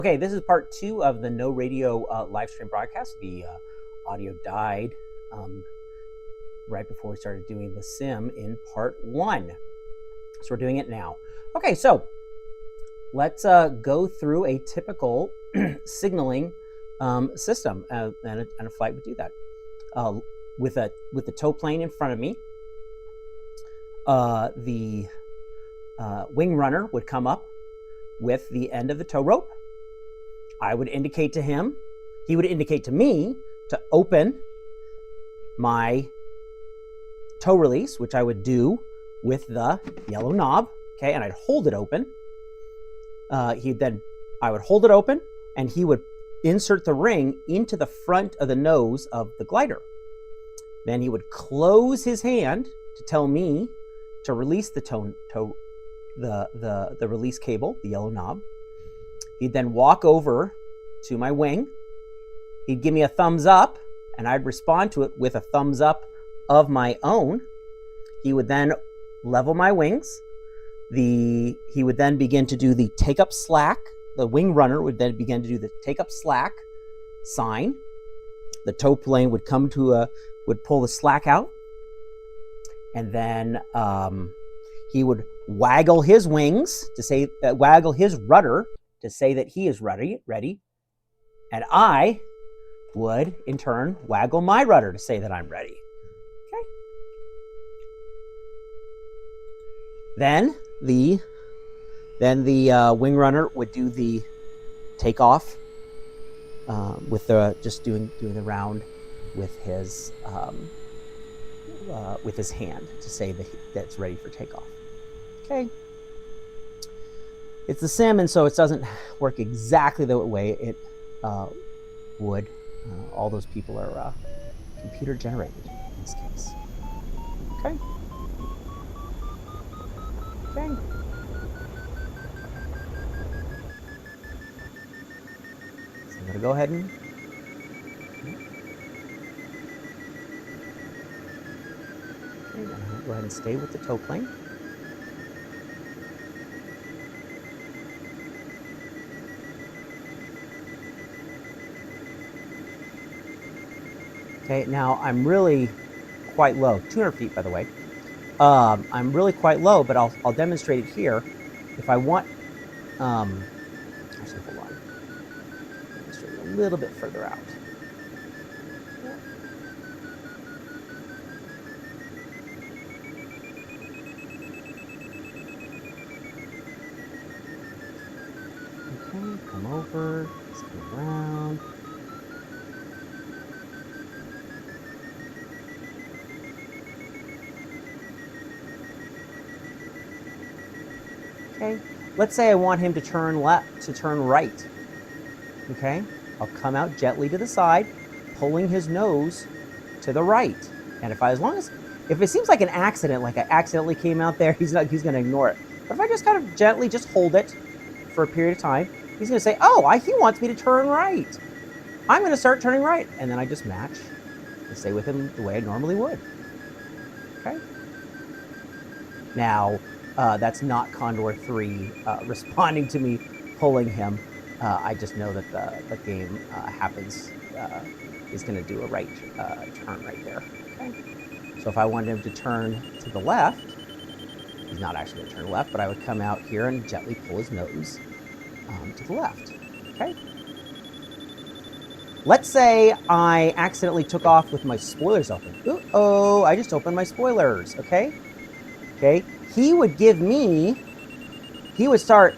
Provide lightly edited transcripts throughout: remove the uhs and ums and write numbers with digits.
Okay, this is part 2 of the No Radio live stream broadcast. The audio died right before we started doing the sim in part 1. So we're doing it now. Okay, so let's go through a typical signaling system, and a flight would do that. With the tow plane in front of me, the wing runner would come up with the end of the tow rope. I would indicate to him, he would indicate to me to open my tow release, which I would do with the yellow knob, okay, and I'd hold it open. I would hold it open, and he would insert the ring into the front of the nose of the glider. Then he would close his hand to tell me to release the the release cable, the yellow knob. He'd then walk over to my wing. He'd give me a thumbs up, and I'd respond to it with a thumbs up of my own. He would then level my wings. He would then begin to do the take up slack. The wing runner would then begin to do the take up slack sign. The tow plane would come to would pull the slack out, and then he would waggle his wings to say, waggle his rudder to say that he is ready, and I would in turn waggle my rudder to say that I'm ready. Okay. Then the wing runner would do the takeoff with just doing the round with his hand to say that that's ready for takeoff. Okay. It's the sim, and so it doesn't work exactly the way it would. All those people are computer generated in this case. Okay. Okay. So I'm going to go ahead and go ahead and stay with the tow plane. Okay, now I'm really quite low, 200 feet by the way. I'm really quite low, but I'll demonstrate it here. If I want, actually hold on, demonstrate it a little bit further out. Okay, come over, spin around. Okay, let's say I want him to turn left, to turn right. Okay, I'll come out gently to the side, pulling his nose to the right. And if it seems like an accident, like I accidentally came out there, he's going to ignore it. But if I just kind of gently just hold it for a period of time, he's going to say, oh, he wants me to turn right. I'm going to start turning right. And then I just match and stay with him the way I normally would. Okay. Now, that's not Condor 3 responding to me pulling him. I just know that the game is going to do a right turn right there. Okay. So if I wanted him to turn to the left, he's not actually going to turn left, but I would come out here and gently pull his nose to the left. Okay. Let's say I accidentally took off with my spoilers open. Uh-oh, I just opened my spoilers. Okay. Okay. He would start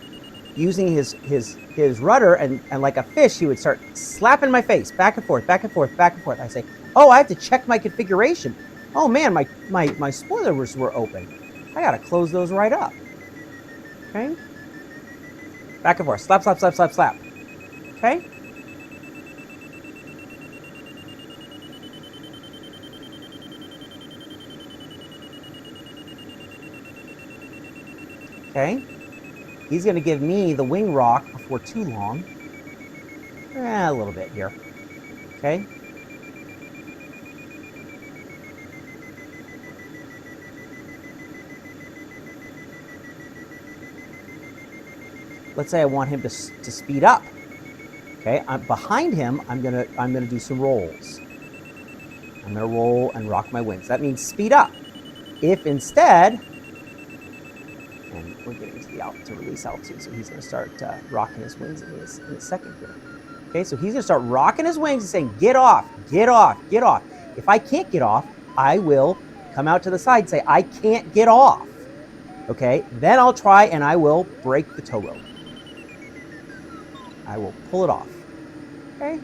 using his rudder, and like a fish, he would start slapping my face back and forth, back and forth, back and forth. I say, oh, I have to check my configuration. Oh man, my spoilers were open. I gotta close those right up. Okay? Back and forth, slap, slap, slap, slap, slap. Okay? Okay, he's going to give me the wing rock before too long. A little bit here. Okay. Let's say I want him to speed up. Okay, behind him, I'm gonna do some rolls. I'm gonna roll and rock my wings. That means speed up. If instead, and we're getting to release altitude, so he's gonna start rocking his wings in a second here. Okay, so he's gonna start rocking his wings and saying, get off, get off, get off. If I can't get off, I will come out to the side and say, I can't get off. Okay, then I'll try and I will break the tow rope. I will pull it off. Okay.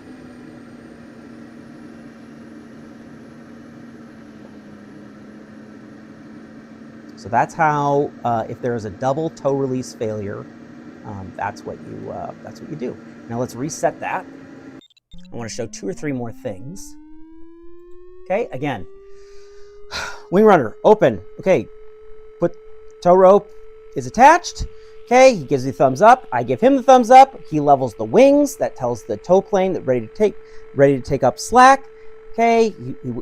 So that's how, if there is a double tow release failure, that's what you do. Now let's reset that. I want to show 2 or 3 more things. Okay, again, wing runner, open. Okay, put tow rope is attached. Okay, he gives me thumbs up. I give him the thumbs up. He levels the wings. That tells the tow plane that ready to take up slack. Okay,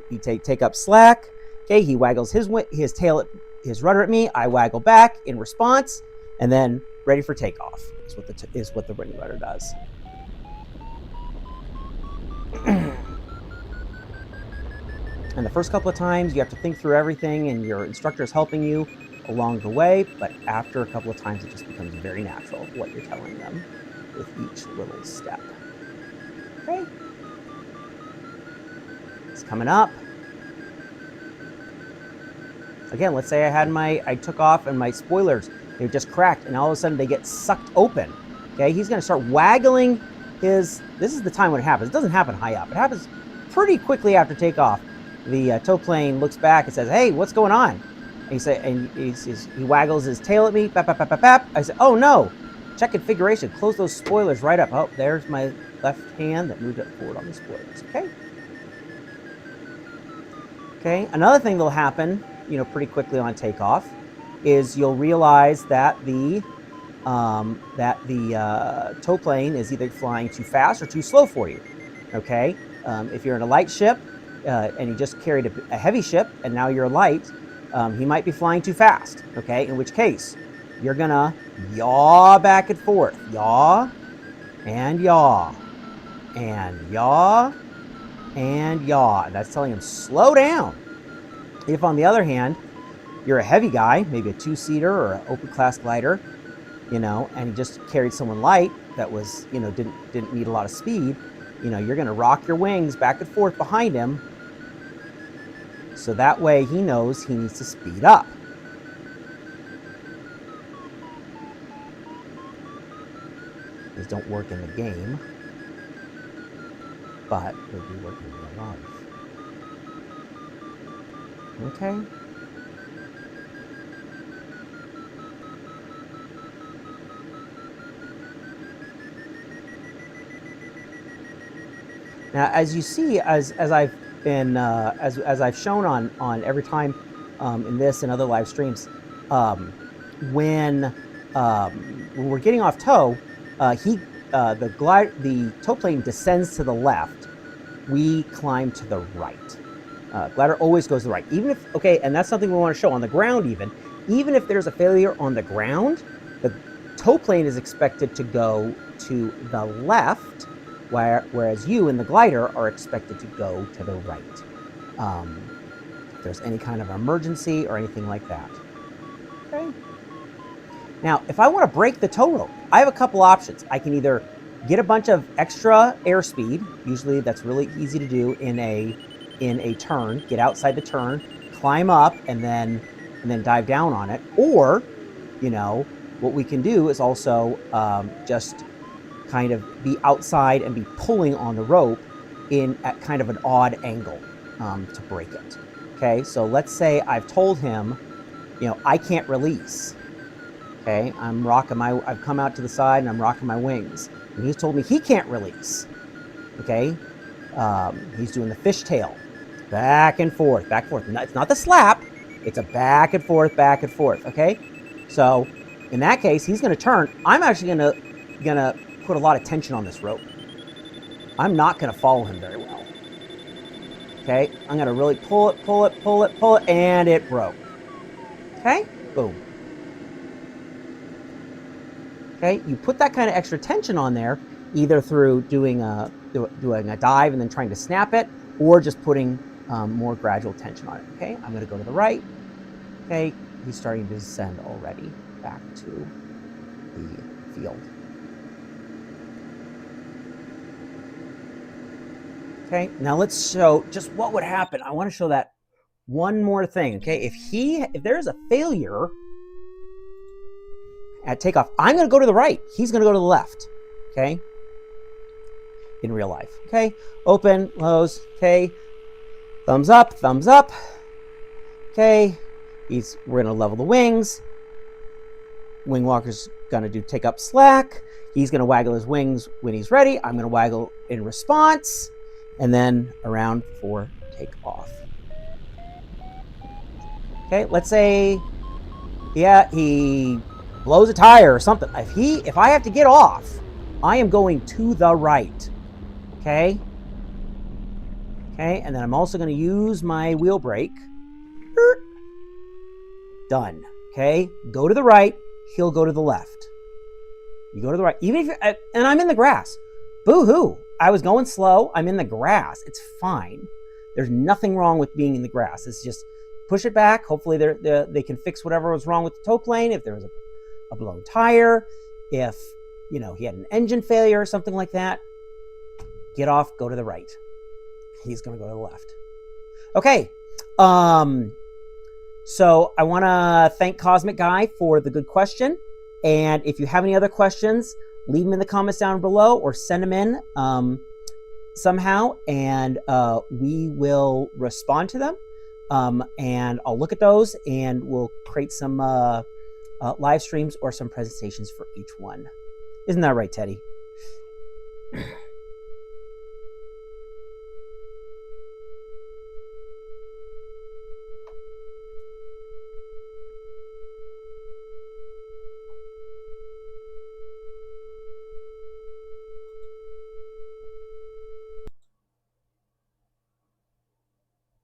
he take up slack. Okay, he waggles his tail at his rudder at me. I waggle back in response, and then ready for takeoff is what the wing rudder does. And the first couple of times you have to think through everything, and your instructor is helping you along the way, but after a couple of times it just becomes very natural what you're telling them with each little step. Okay, it's coming up. Again, let's say I took off and my spoilers, they just cracked, and all of a sudden they get sucked open. Okay, he's gonna start waggling this is the time when it happens. It doesn't happen high up. It happens pretty quickly after takeoff. The tow plane looks back and says, hey, what's going on? And he waggles his tail at me, bap, bap, bap, bap, bap. I said, oh no, check configuration, close those spoilers right up. Oh, there's my left hand that moved up forward on the spoilers, okay? Okay, another thing that'll happen, pretty quickly on takeoff is you'll realize that the tow plane is either flying too fast or too slow for you, okay? If you're in a light ship and you just carried a heavy ship and now you're light, he might be flying too fast, okay? In which case, you're gonna yaw back and forth. Yaw, and yaw, and yaw, and yaw. That's telling him, slow down. If, on the other hand, you're a heavy guy, maybe a 2-seater or an open class glider, and he just carried someone light that was, didn't need a lot of speed, you're gonna rock your wings back and forth behind him, so that way he knows he needs to speed up. These don't work in the game, but they do work in real life. Okay? Now, as you see, as I've been as I've shown on every time in this and other live streams, when we're getting off tow, the tow plane descends to the left. We climb to the right. Glider always goes to the right, even if and that's something we want to show on the ground. Even if there's a failure on the ground, the tow plane is expected to go to the left, whereas you in the glider are expected to go to the right. If there's any kind of emergency or anything like that. Okay. Now, if I want to break the tow rope, I have a couple options. I can either get a bunch of extra airspeed. Usually, that's really easy to do in a turn. Get outside the turn, climb up, and then dive down on it. Or, what we can do is also just kind of be outside and be pulling on the rope at kind of an odd angle to break it. Okay, so let's say I've told him, I can't release. Okay, I've come out to the side and I'm rocking my wings, and he's told me he can't release. Okay, he's doing the fishtail, back and forth, back and forth. It's not the slap; it's a back and forth, back and forth. Okay, so in that case, he's going to turn. I'm actually gonna put a lot of tension on this rope. I'm not going to follow him very well. Okay, I'm going to really pull it, and it broke. Okay, boom. Okay, you put that kind of extra tension on there, either through doing a dive and then trying to snap it, or just putting more gradual tension on it. Okay, I'm going to go to the right. Okay, he's starting to descend already back to the field. Okay, now let's show just what would happen. I want to show that one more thing. Okay, if there's a failure at takeoff, I'm going to go to the right. He's going to go to the left. Okay, in real life. Okay, open, close. Okay, thumbs up, thumbs up. Okay, we're going to level the wings. Wing walker's going to take up slack. He's going to waggle his wings when he's ready. I'm going to waggle in response, and then around for takeoff. Okay, let's say, yeah, he blows a tire or something. If I have to get off, I am going to the right. Okay. Okay, and then I'm also going to use my wheel brake. Done. Okay, go to the right. He'll go to the left. You go to the right, even if and I'm in the grass. Boo-hoo! I was going slow. I'm in the grass. It's fine. There's nothing wrong with being in the grass. It's just push it back. Hopefully they can fix whatever was wrong with the tow plane. If there was a blown tire, if he had an engine failure or something like that, get off. Go to the right. He's going to go to the left. Okay. So I want to thank Cosmic Guy for the good question. And if you have any other questions, leave them in the comments down below or send them in somehow, and we will respond to them. And I'll look at those, and we'll create some live streams or some presentations for each one. Isn't that right, Teddy?